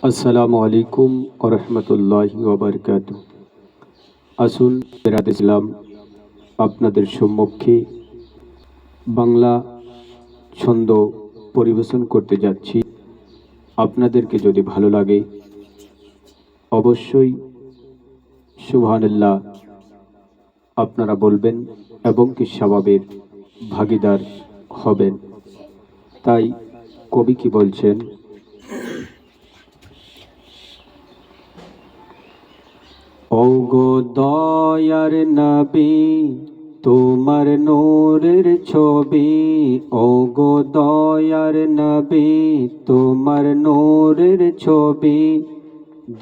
আসসালামু আলাইকুম ওরহমতুল্লাহি ওবরকাতুহ। আসুন বেরাদ ইসলাম আপনাদের সম্মুখে বাংলা ছন্দ পরিবেশন করতে যাচ্ছি। আপনাদেরকে যদি ভালো লাগে অবশ্যই সুবহানাল্লাহ আপনারা বলবেন এবং কি সওয়াবের ভাগীদার হবেন। তাই কবি কি বলছেন? ওগো দয়ার নবী তোমার নূরের ছবি, ওগো দয়ার নবী তোমার নূরের ছবি,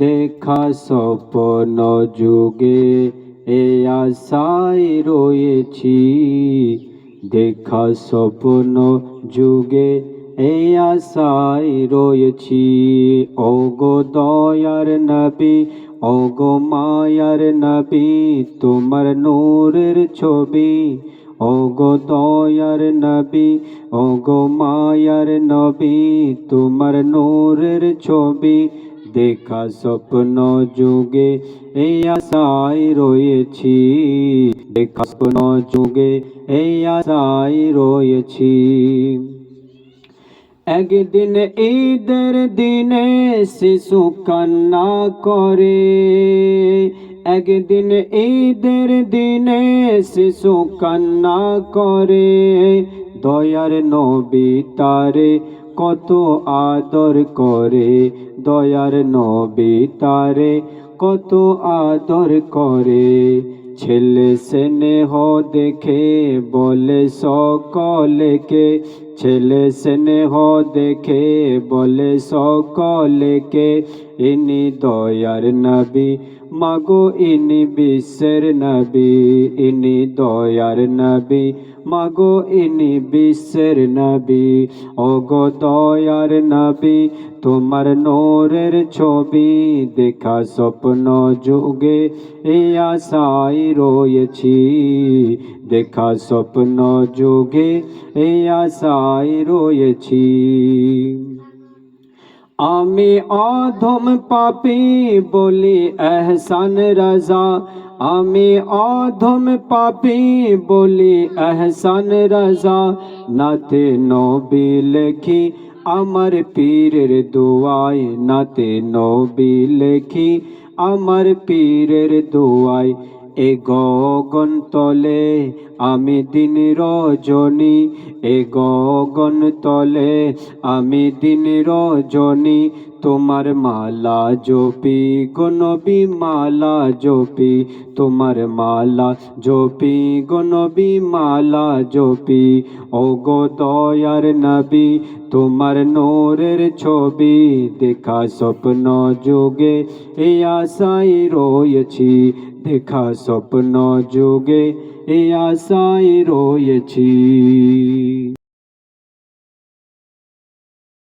দেখা স্বপ্ন যুগে এ আশায় রয়েছি, দেখা স্বপ্ন যুগে এই আশায় রয়েছি। ওগো দয়ার নবী ওগো মায়ার নবী তোমার নূরের ছবি, ওগো দয়ার নবী ওগো মায়ার নবী তোমার নূরের ছবি, দেখা স্বপ্ন যুগে এই আশায় রয়েছি, দেখা স্বপ্ন যুগে এই আশায় রয়েছি। একদিন ঈদের দিনে শিশু কান্না করে, একদিন ঈদের দিনে শিশু কান্না করে, দয়ার নবী তারে কত আদর করে, দয়ার নবী তারে কত আদর করে। ছেলে স্নেহ দেখে বলে সকলকে, ছেলে স্নেহ দেখে বলে সকলকে, ইনি দয়ার নবী মাগো ইনি বিশ্বের নবী, ইনি দয়ার নবী মাগো ইনি বিশ্বের নবী। ওগো দয়ার নবী তোমার নূরের ছবি, দেখা স্বপ্ন যুগে এই আশায় রয়েছি, দেখা স্বপ্ন যুগে এই আশায় রয়েছি। আমি অধম পাপী বলি এহসান রাজা, আমি অধম পাপী বলি এহসান রাজা, নাতে নবী লেখি আমার পীরের দোয়ায়, নাতে নবী লেখি আমার পীরের দোয়ায়। এ গগন তলে আমি দিন রজনী, এ গগন তলে আমি দিন রজনী, তোমার মালা জপি গো নবী মালা জপি, তোমার মালা জপি গো নবী মালা জপি। ওগো দয়ার নবী তোমার নূরের ছবি, দেখা স্বপ্ন যুগে এই আশায় রয়েছি, দেখা স্বপ্ন যুগে এই আশায় রয়েছি।